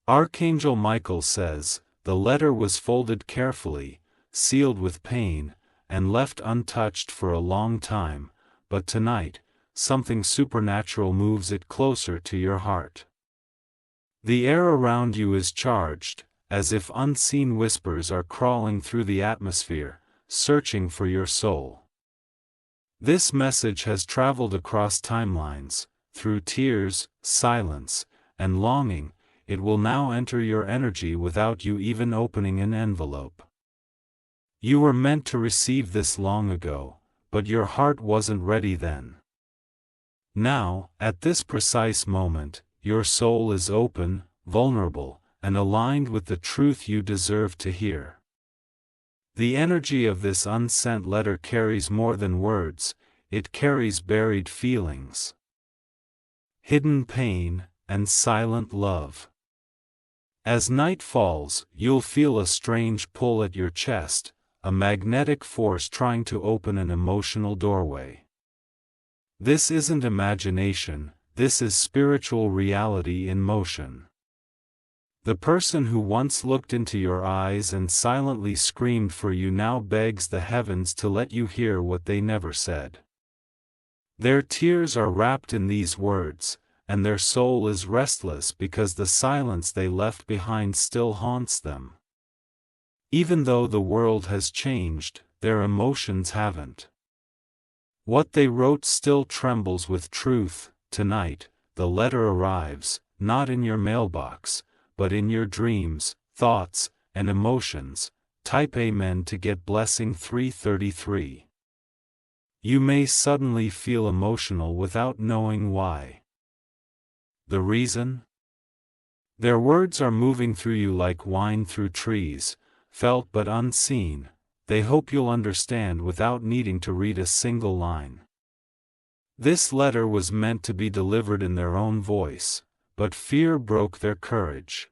Archangel Michael says, the letter was folded carefully, sealed with pain, and left untouched for a long time, but tonight, something supernatural moves it closer to your heart. The air around you is charged, as if unseen whispers are crawling through the atmosphere, searching for your soul. This message has traveled across timelines, through tears, silence, and longing. It will now enter your energy without you even opening an envelope. You were meant to receive this long ago, but your heart wasn't ready then. Now, at this precise moment, your soul is open, vulnerable, and aligned with the truth you deserve to hear. The energy of this unsent letter carries more than words, it carries buried feelings, hidden pain, and silent love. As night falls, you'll feel a strange pull at your chest, a magnetic force trying to open an emotional doorway. This isn't imagination, this is spiritual reality in motion. The person who once looked into your eyes and silently screamed for you now begs the heavens to let you hear what they never said. Their tears are wrapped in these words, and their soul is restless because the silence they left behind still haunts them. Even though the world has changed, their emotions haven't. What they wrote still trembles with truth. Tonight, the letter arrives, not in your mailbox, but in your dreams, thoughts, and emotions. Type Amen to get blessing 333. You may suddenly feel emotional without knowing why. The reason? Their words are moving through you like wine through trees, felt but unseen. They hope you'll understand without needing to read a single line. This letter was meant to be delivered in their own voice, but fear broke their courage.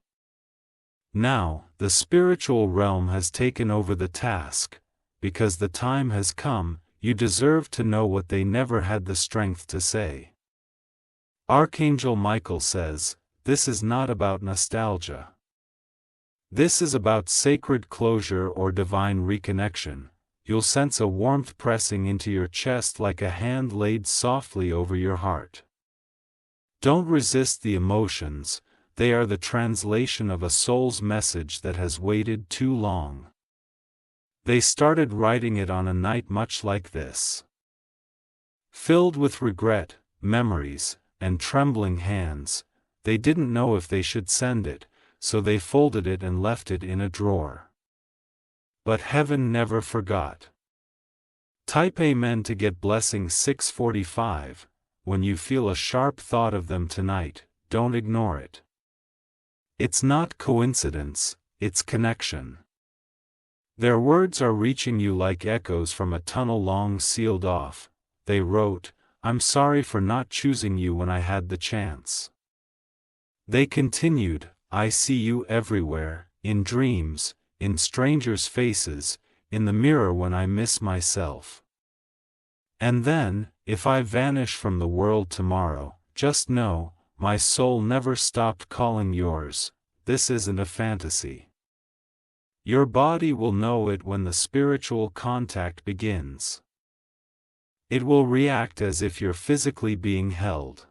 Now, the spiritual realm has taken over the task. Because the time has come, you deserve to know what they never had the strength to say. Archangel Michael says, this is not about nostalgia. This is about sacred closure or divine reconnection. You'll sense a warmth pressing into your chest like a hand laid softly over your heart. Don't resist the emotions, they are the translation of a soul's message that has waited too long. They started writing it on a night much like this. Filled with regret, memories, and trembling hands, they didn't know if they should send it, so they folded it and left it in a drawer. But heaven never forgot. Type Amen to get blessing 645. When you feel a sharp thought of them tonight, don't ignore it. It's not coincidence, it's connection. Their words are reaching you like echoes from a tunnel long sealed off. They wrote, I'm sorry for not choosing you when I had the chance. They continued, I see you everywhere, in dreams, in strangers' faces, in the mirror when I miss myself. And then, if I vanish from the world tomorrow, just know, my soul never stopped calling yours. This isn't a fantasy. Your body will know it when the spiritual contact begins. It will react as if you're physically being held.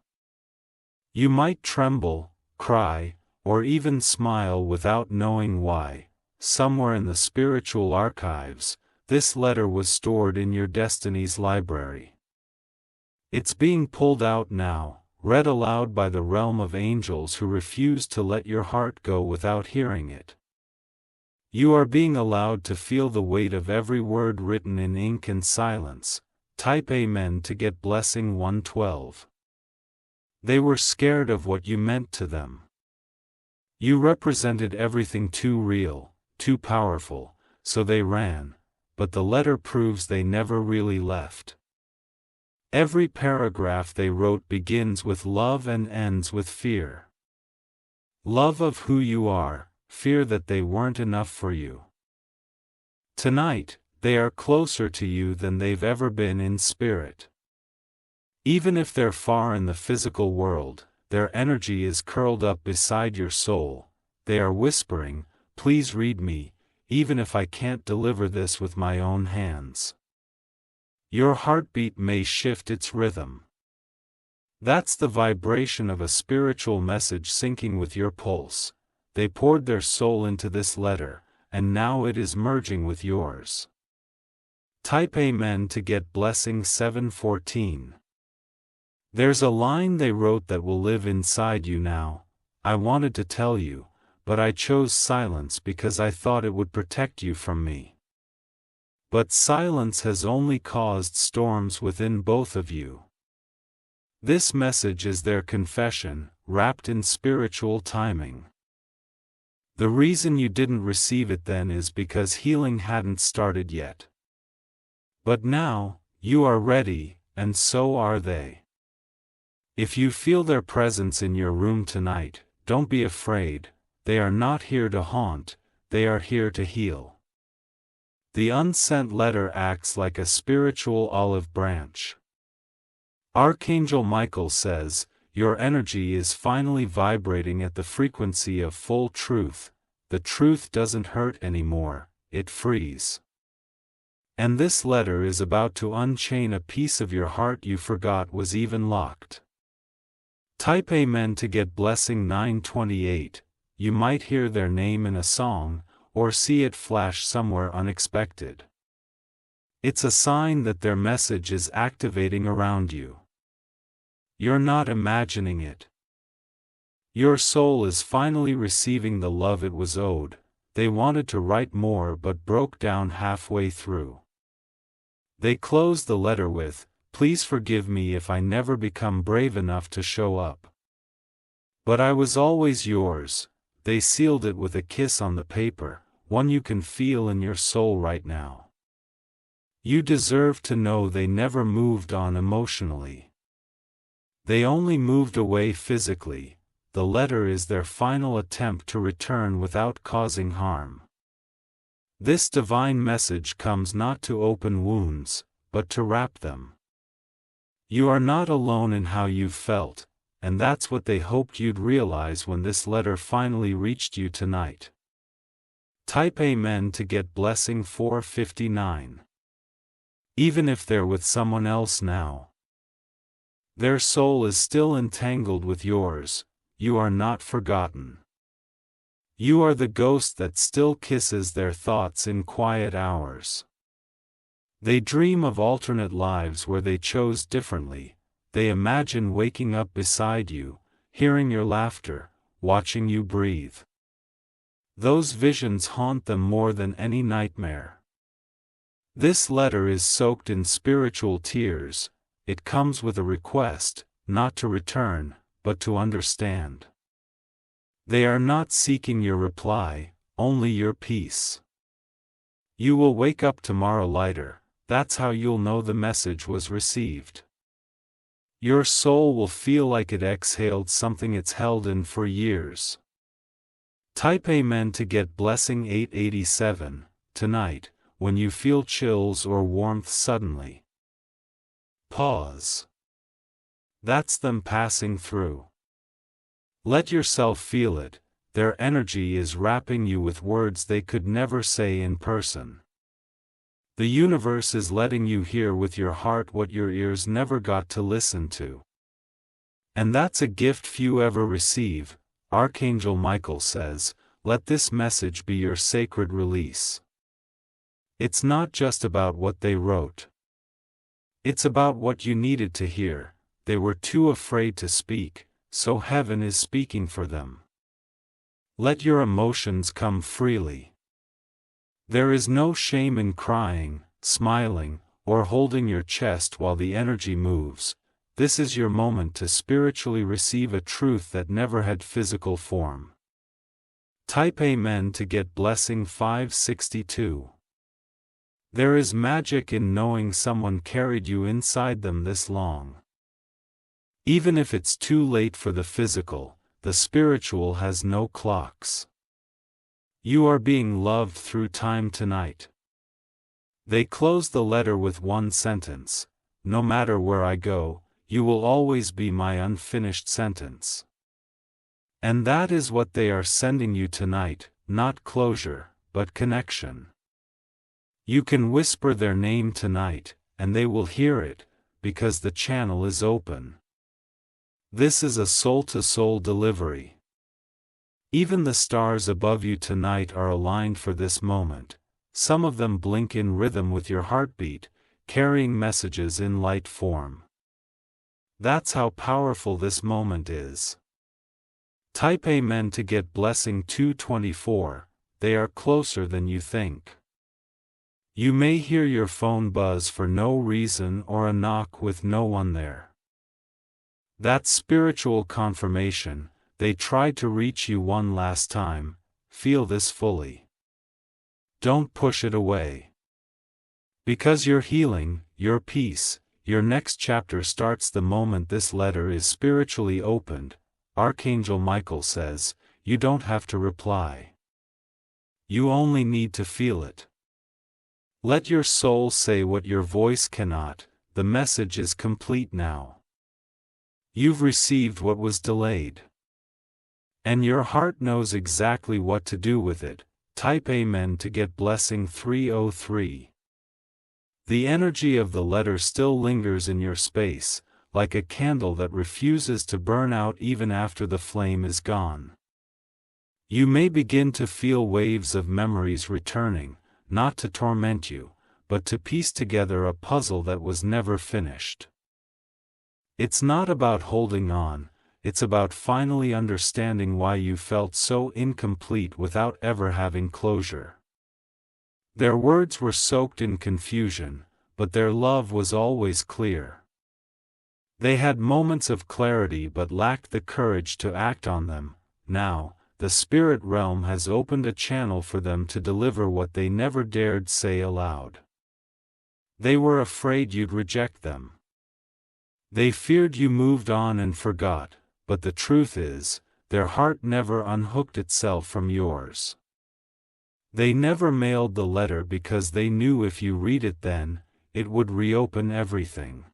You might tremble, cry, or even smile without knowing why. Somewhere in the spiritual archives, this letter was stored in your destiny's library. It's being pulled out now, read aloud by the realm of angels who refuse to let your heart go without hearing it. You are being allowed to feel the weight of every word written in ink and silence. Type Amen to get blessing 112. They were scared of what you meant to them. You represented everything too real, too powerful, so they ran, but the letter proves they never really left. Every paragraph they wrote begins with love and ends with fear. Love of who you are, fear that they weren't enough for you. Tonight, they are closer to you than they've ever been in spirit. Even if they're far in the physical world, their energy is curled up beside your soul. they are whispering, "Please read me, even if I can't deliver this with my own hands." Your heartbeat may shift its rhythm. That's the vibration of a spiritual message syncing with your pulse. They poured their soul into this letter, and now it is merging with yours. Type Amen to get blessing 714. There's a line they wrote that will live inside you now. "I wanted to tell you, but I chose silence because I thought it would protect you from me." But silence has only caused storms within both of you. This message is their confession, wrapped in spiritual timing. The reason you didn't receive it then is because healing hadn't started yet. But now, you are ready, and so are they. If you feel their presence in your room tonight, don't be afraid. They are not here to haunt, they are here to heal. The unsent letter acts like a spiritual olive branch. Archangel Michael says, "Your energy is finally vibrating at the frequency of full truth. The truth doesn't hurt anymore, it frees." And this letter is about to unchain a piece of your heart you forgot was even locked. Type Amen to get blessing 928. You might hear their name in a song, or see it flash somewhere unexpected. It's a sign that their message is activating around you. You're not imagining it. Your soul is finally receiving the love it was owed. They wanted to write more but broke down halfway through. They closed the letter with, "Please forgive me if I never become brave enough to show up. But I was always yours." They sealed it with a kiss on the paper, one you can feel in your soul right now. You deserve to know they never moved on emotionally. They only moved away physically. The letter is their final attempt to return without causing harm. This divine message comes not to open wounds, but to wrap them. You are not alone in how you've felt, and that's what they hoped you'd realize when this letter finally reached you tonight. Type Amen to get blessing 459. Even if they're with someone else now, their soul is still entangled with yours. You are not forgotten. You are the ghost that still kisses their thoughts in quiet hours. They dream of alternate lives where they chose differently. They imagine waking up beside you, hearing your laughter, watching you breathe. Those visions haunt them more than any nightmare. This letter is soaked in spiritual tears. It comes with a request, not to return, but to understand. They are not seeking your reply, only your peace. You will wake up tomorrow lighter. That's how you'll know the message was received. Your soul will feel like it exhaled something it's held in for years. Type Amen to get blessing 887. Tonight, when you feel chills or warmth suddenly, pause. That's them passing through. Let yourself feel it. Their energy is wrapping you with words they could never say in person. The universe is letting you hear with your heart what your ears never got to listen to. And that's a gift few ever receive. Archangel Michael says, "Let this message be your sacred release." It's not just about what they wrote. It's about what you needed to hear. They were too afraid to speak, so heaven is speaking for them. Let your emotions come freely. There is no shame in crying, smiling, or holding your chest while the energy moves. This is your moment to spiritually receive a truth that never had physical form. Type Amen to get blessing 562. There is magic in knowing someone carried you inside them this long. Even if it's too late for the physical, the spiritual has no clocks. You are being loved through time tonight. They close the letter with one sentence: "No matter where I go, you will always be my unfinished sentence." And that is what they are sending you tonight, not closure, but connection. You can whisper their name tonight, and they will hear it, because the channel is open. This is a soul-to-soul delivery. Even the stars above you tonight are aligned for this moment. Some of them blink in rhythm with your heartbeat, carrying messages in light form. That's how powerful this moment is. Type Amen to get blessing 224, they are closer than you think. You may hear your phone buzz for no reason or a knock with no one there. That's spiritual confirmation. They tried to reach you one last time. Feel this fully. Don't push it away. Because your healing, your peace, your next chapter starts the moment this letter is spiritually opened. Archangel Michael says, you don't have to reply. You only need to feel it. Let your soul say what your voice cannot. The message is complete now. You've received what was delayed. And your heart knows exactly what to do with it. Type Amen to get blessing 303. The energy of the letter still lingers in your space, like a candle that refuses to burn out even after the flame is gone. You may begin to feel waves of memories returning, not to torment you, but to piece together a puzzle that was never finished. It's not about holding on, it's about finally understanding why you felt so incomplete without ever having closure. Their words were soaked in confusion, but their love was always clear. They had moments of clarity but lacked the courage to act on them. Now, the spirit realm has opened a channel for them to deliver what they never dared say aloud. They were afraid you'd reject them. They feared you moved on and forgot, but the truth is, their heart never unhooked itself from yours. They never mailed the letter because they knew if you read it then, it would reopen everything.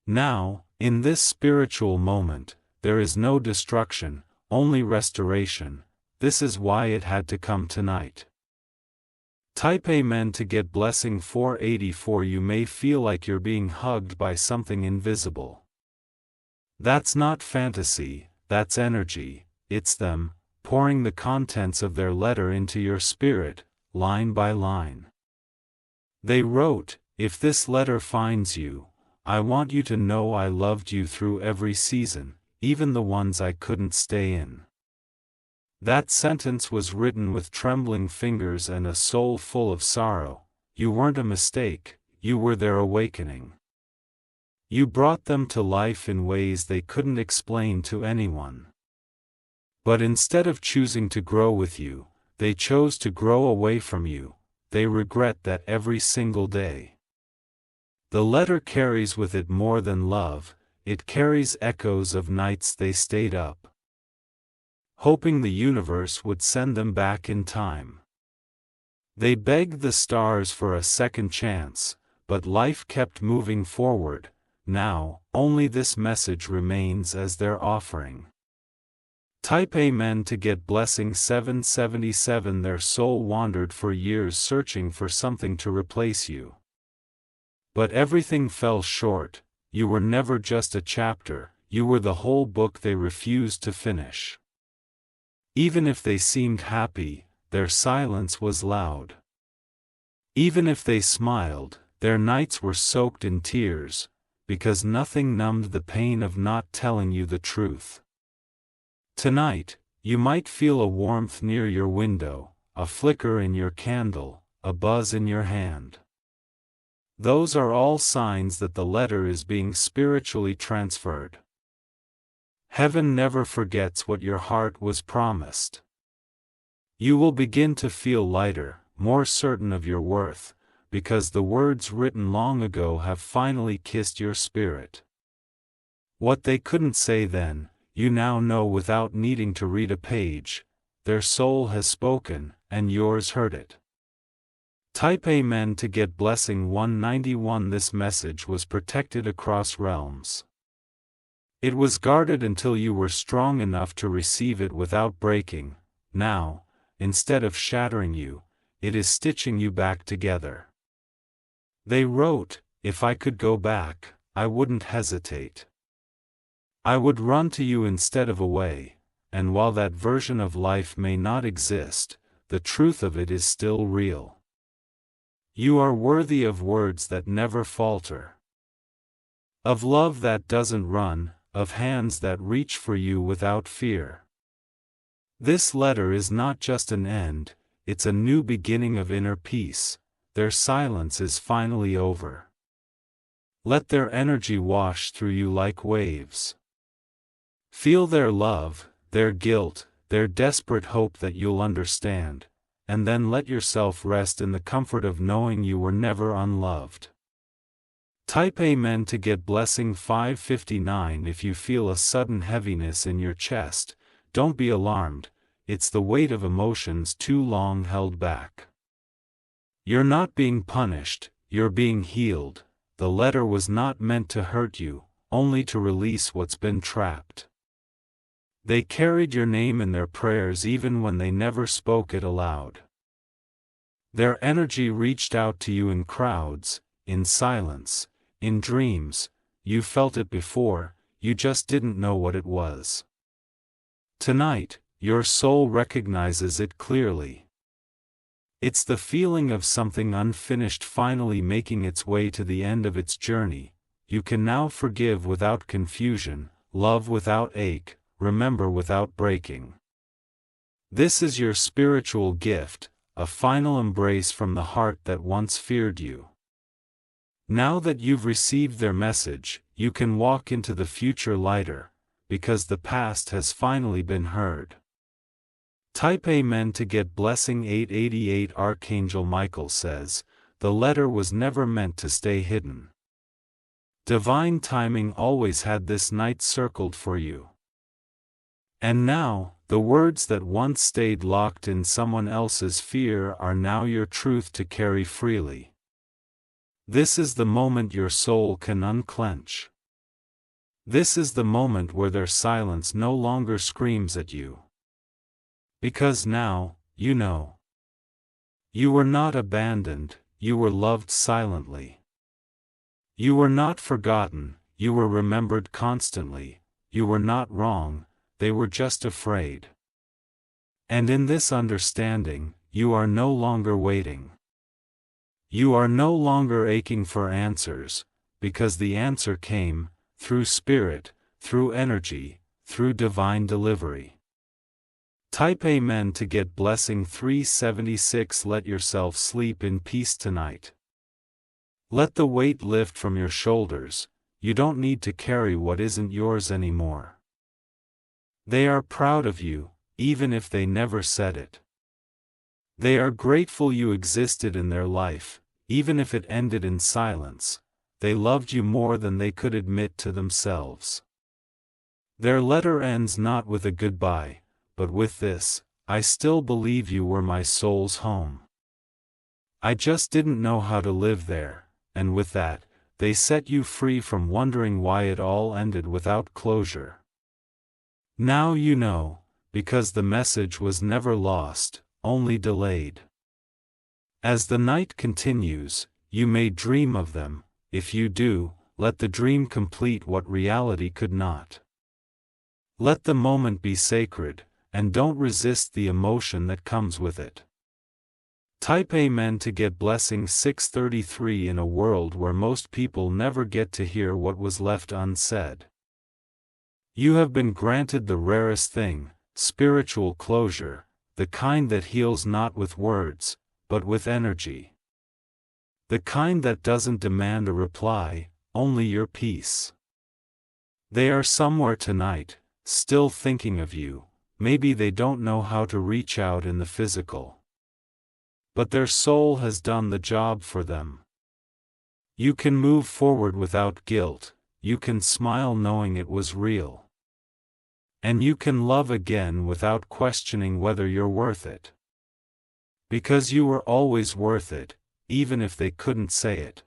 Now, in this spiritual moment, there is no destruction, only restoration. This is why it had to come tonight. Type Amen to get blessing 484. You may feel like you're being hugged by something invisible. That's not fantasy, that's energy. It's them, pouring the contents of their letter into your spirit, line by line. They wrote, if this letter finds you, I want you to know I loved you through every season, even the ones I couldn't stay in. That sentence was written with trembling fingers and a soul full of sorrow. You weren't a mistake, you were their awakening. You brought them to life in ways they couldn't explain to anyone. But instead of choosing to grow with you, they chose to grow away from you. They regret that every single day. The letter carries with it more than love, it carries echoes of nights they stayed up, hoping the universe would send them back in time. They begged the stars for a second chance, but life kept moving forward. Now, only this message remains as their offering. Type Amen to get blessing 777. Their soul wandered for years searching for something to replace you. But everything fell short. You were never just a chapter, you were the whole book they refused to finish. Even if they seemed happy, their silence was loud. Even if they smiled, their nights were soaked in tears, because nothing numbed the pain of not telling you the truth. Tonight, you might feel a warmth near your window, a flicker in your candle, a buzz in your hand. Those are all signs that the letter is being spiritually transferred. Heaven never forgets what your heart was promised. You will begin to feel lighter, more certain of your worth, because the words written long ago have finally kissed your spirit. What they couldn't say then, you now know without needing to read a page. Their soul has spoken, and yours heard it. Type Amen to get blessing 191. This message was protected across realms. It was guarded until you were strong enough to receive it without breaking. Now, instead of shattering you, it is stitching you back together. They wrote, "If I could go back, I wouldn't hesitate. I would run to you instead of away, and while that version of life may not exist, the truth of it is still real. You are worthy of words that never falter. Of love that doesn't run, of hands that reach for you without fear." This letter is not just an end, it's a new beginning of inner peace. Their silence is finally over. Let their energy wash through you like waves. Feel their love, their guilt, their desperate hope that you'll understand, and then let yourself rest in the comfort of knowing you were never unloved. Type Amen to get blessing 559 if you feel a sudden heaviness in your chest. Don't be alarmed, it's the weight of emotions too long held back. You're not being punished, you're being healed. The letter was not meant to hurt you, only to release what's been trapped. They carried your name in their prayers even when they never spoke it aloud. Their energy reached out to you in crowds, in silence, in dreams. You felt it before, you just didn't know what it was. Tonight, your soul recognizes it clearly. It's the feeling of something unfinished finally making its way to the end of its journey. You can now forgive without confusion, love without ache, remember without breaking. This is your spiritual gift, a final embrace from the heart that once feared you. Now that you've received their message, you can walk into the future lighter, because the past has finally been heard. Type Amen to get blessing 888. Archangel Michael says, "The letter was never meant to stay hidden. Divine timing always had this night circled for you. And now, the words that once stayed locked in someone else's fear are now your truth to carry freely. This is the moment your soul can unclench. This is the moment where their silence no longer screams at you. Because now, you know. You were not abandoned, you were loved silently. You were not forgotten, you were remembered constantly. You were not wrong, they were just afraid. And in this understanding, you are no longer waiting. You are no longer aching for answers, because the answer came, through spirit, through energy, through divine delivery. Type Amen to get blessing 376. Let yourself sleep in peace tonight. Let the weight lift from your shoulders, you don't need to carry what isn't yours anymore. They are proud of you, even if they never said it. They are grateful you existed in their life, even if it ended in silence. They loved you more than they could admit to themselves. Their letter ends not with a goodbye, but with this: "I still believe you were my soul's home. I just didn't know how to live there," and with that, they set you free from wondering why it all ended without closure. Now you know, because the message was never lost, only delayed. As the night continues, you may dream of them. If you do, let the dream complete what reality could not. Let the moment be sacred, and don't resist the emotion that comes with it. Type Amen to get blessing 633. In a world where most people never get to hear what was left unsaid, you have been granted the rarest thing, spiritual closure, the kind that heals not with words, but with energy. The kind that doesn't demand a reply, only your peace. They are somewhere tonight, still thinking of you. Maybe they don't know how to reach out in the physical. But their soul has done the job for them. You can move forward without guilt, you can smile knowing it was real. And you can love again without questioning whether you're worth it. Because you were always worth it, even if they couldn't say it.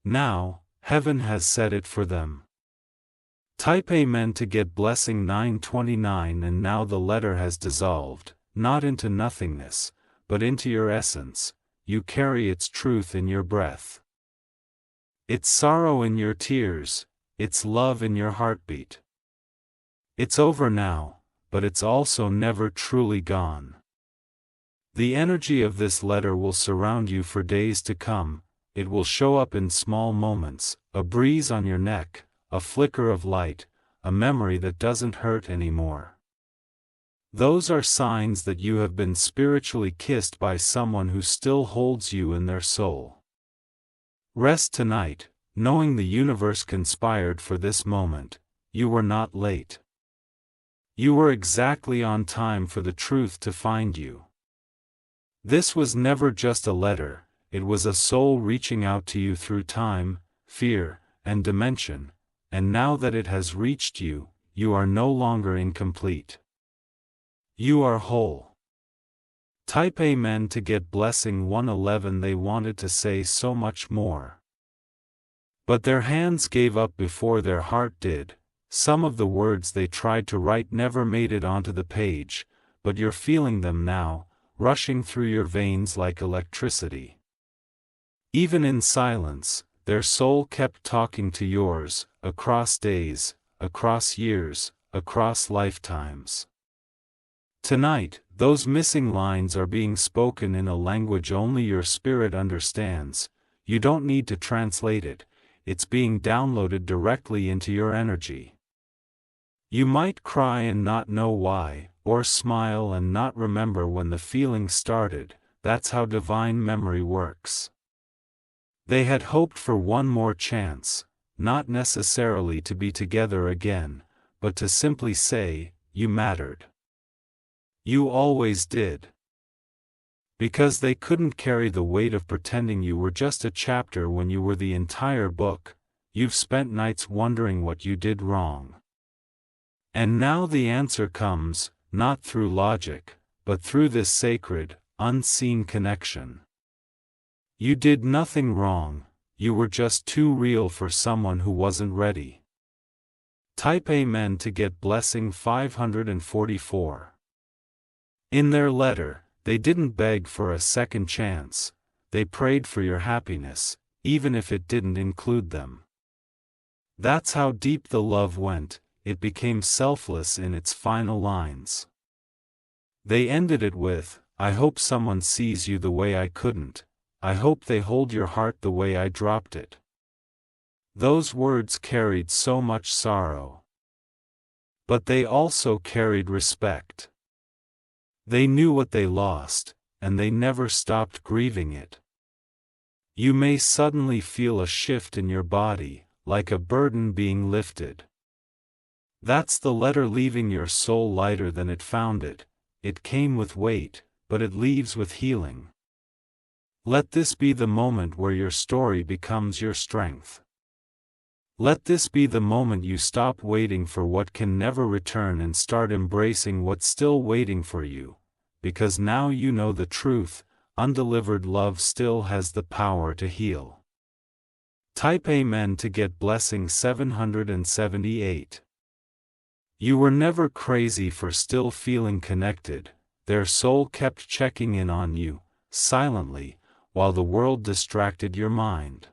Now, heaven has said it for them. Type Amen to get blessing 929. And now the letter has dissolved, not into nothingness, but into your essence. You carry its truth in your breath, its sorrow in your tears, its love in your heartbeat. It's over now, but it's also never truly gone. The energy of this letter will surround you for days to come. It will show up in small moments, a breeze on your neck, a flicker of light, a memory that doesn't hurt anymore. Those are signs that you have been spiritually kissed by someone who still holds you in their soul. Rest tonight, knowing the universe conspired for this moment. You were not late. You were exactly on time for the truth to find you. This was never just a letter, it was a soul reaching out to you through time, fear, and dimension, and now that it has reached you, you are no longer incomplete. You are whole. Type Amen to get blessing 111. They wanted to say so much more, but their hands gave up before their heart did. Some of the words they tried to write never made it onto the page, but you're feeling them now, rushing through your veins like electricity. Even in silence, their soul kept talking to yours, across days, across years, across lifetimes. Tonight, those missing lines are being spoken in a language only your spirit understands. You don't need to translate it, it's being downloaded directly into your energy. You might cry and not know why, or smile and not remember when the feeling started. That's how divine memory works. They had hoped for one more chance, not necessarily to be together again, but to simply say, you mattered. You always did. Because they couldn't carry the weight of pretending you were just a chapter when you were the entire book. You've spent nights wondering what you did wrong. And now the answer comes, not through logic, but through this sacred, unseen connection. You did nothing wrong, you were just too real for someone who wasn't ready. Type Amen to get blessing 544. In their letter, they didn't beg for a second chance, they prayed for your happiness, even if it didn't include them. That's how deep the love went. It became selfless in its final lines. They ended it with, I hope someone sees you the way I couldn't, I hope they hold your heart the way I dropped it. Those words carried so much sorrow. But they also carried respect. They knew what they lost, and they never stopped grieving it. You may suddenly feel a shift in your body, like a burden being lifted. That's the letter leaving your soul lighter than it found it. It came with weight, but it leaves with healing. Let this be the moment where your story becomes your strength. Let this be the moment you stop waiting for what can never return and start embracing what's still waiting for you. Because now you know the truth, undelivered love still has the power to heal. Type Amen to get blessing 778. You were never crazy for still feeling connected. Their soul kept checking in on you, silently, while the world distracted your mind.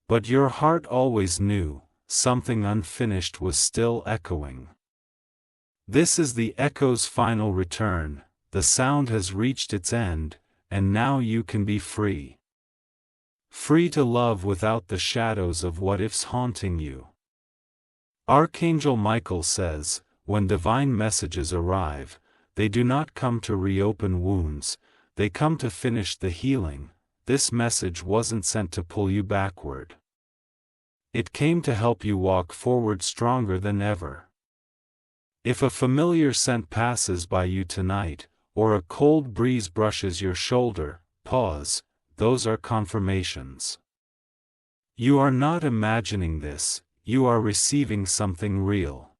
But your heart always knew, something unfinished was still echoing. This is the echo's final return, the sound has reached its end, and now you can be free. Free to love without the shadows of what-ifs haunting you. Archangel Michael says, when divine messages arrive, they do not come to reopen wounds, they come to finish the healing. This message wasn't sent to pull you backward. It came to help you walk forward stronger than ever. If a familiar scent passes by you tonight, or a cold breeze brushes your shoulder, pause, those are confirmations. You are not imagining this, you are receiving something real.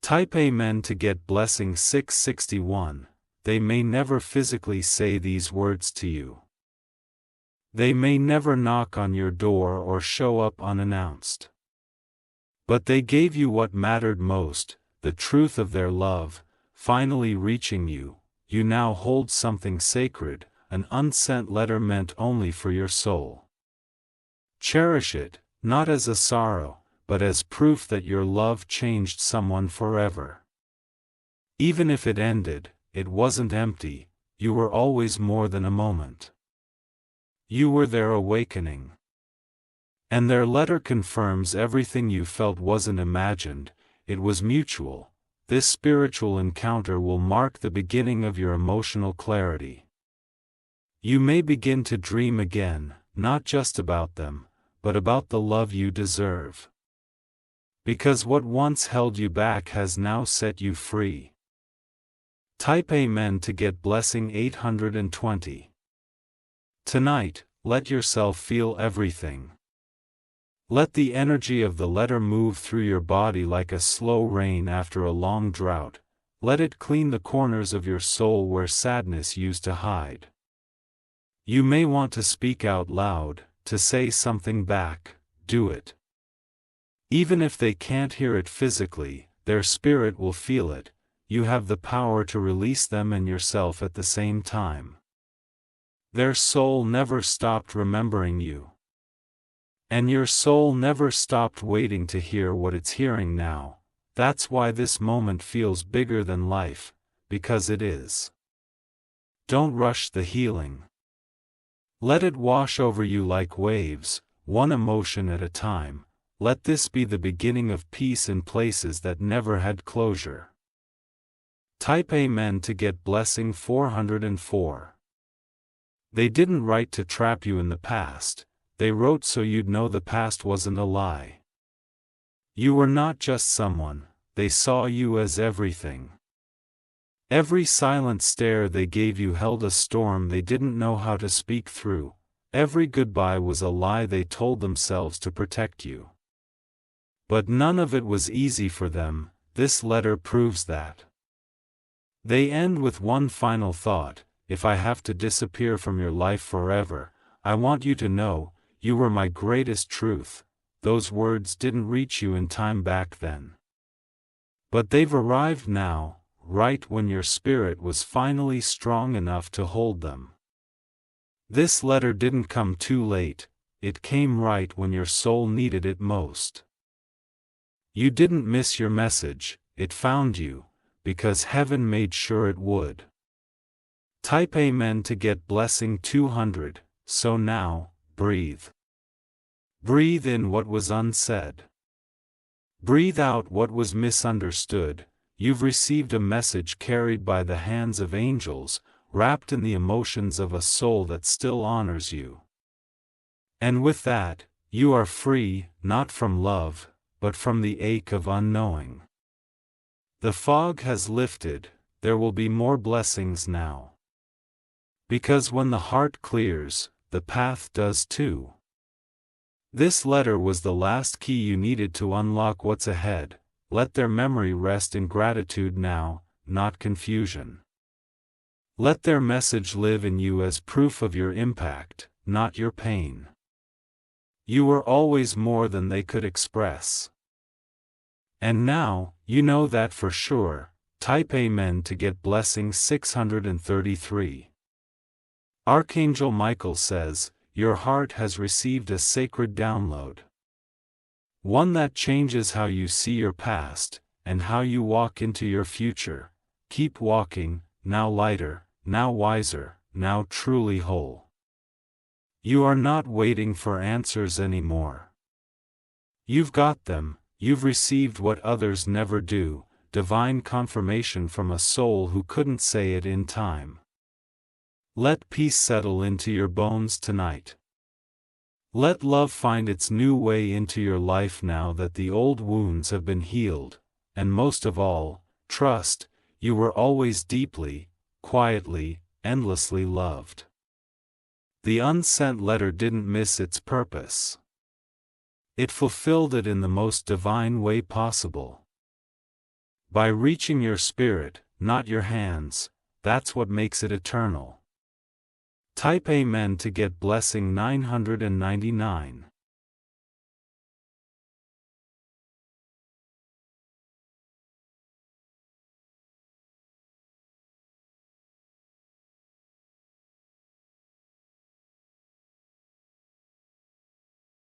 Type Amen to get blessing 661. They may never physically say these words to you. They may never knock on your door or show up unannounced. But they gave you what mattered most, the truth of their love, finally reaching you. You now hold something sacred, an unsent letter meant only for your soul. Cherish it, not as a sorrow, but as proof that your love changed someone forever. Even if it ended, it wasn't empty. You were always more than a moment. You were their awakening. And their letter confirms everything you felt wasn't imagined, it was mutual. This spiritual encounter will mark the beginning of your emotional clarity. You may begin to dream again, not just about them, but about the love you deserve. Because what once held you back has now set you free. Type Amen to get blessing 820. Tonight, let yourself feel everything. Let the energy of the letter move through your body like a slow rain after a long drought. Let it clean the corners of your soul where sadness used to hide. You may want to speak out loud, to say something back. Do it. Even if they can't hear it physically, their spirit will feel it. You have the power to release them and yourself at the same time. Their soul never stopped remembering you. And your soul never stopped waiting to hear what it's hearing now. That's why this moment feels bigger than life, because it is. Don't rush the healing. Let it wash over you like waves, one emotion at a time. Let this be the beginning of peace in places that never had closure. Type Amen to get blessing 404. They didn't write to trap you in the past. They wrote so you'd know the past wasn't a lie. You were not just someone, they saw you as everything. Every silent stare they gave you held a storm they didn't know how to speak through. Every goodbye was a lie they told themselves to protect you. But none of it was easy for them, this letter proves that. They end with one final thought: if I have to disappear from your life forever, I want you to know, you were my greatest truth. Those words didn't reach you in time back then. But they've arrived now, right when your spirit was finally strong enough to hold them. This letter didn't come too late, it came right when your soul needed it most. You didn't miss your message, it found you, because heaven made sure it would. Type Amen to get blessing 200, so now, breathe. Breathe in what was unsaid. Breathe out what was misunderstood. You've received a message carried by the hands of angels, wrapped in the emotions of a soul that still honors you. And with that, you are free, not from love, but from the ache of unknowing. The fog has lifted, there will be more blessings now. Because when the heart clears, the path does too. This letter was the last key you needed to unlock what's ahead. Let their memory rest in gratitude now, not confusion. Let their message live in you as proof of your impact, not your pain. You were always more than they could express. And now, you know that for sure. Type Amen to get blessing 633. Archangel Michael says, your heart has received a sacred download. One that changes how you see your past, and how you walk into your future. Keep walking, now lighter, now wiser, now truly whole. You are not waiting for answers anymore. You've got them, you've received what others never do, divine confirmation from a soul who couldn't say it in time. Let peace settle into your bones tonight. Let love find its new way into your life now that the old wounds have been healed, and most of all, trust, you were always deeply, quietly, endlessly loved. The unsent letter didn't miss its purpose. It fulfilled it in the most divine way possible. By reaching your spirit, not your hands, that's what makes it eternal. Type Amen to get blessing 999.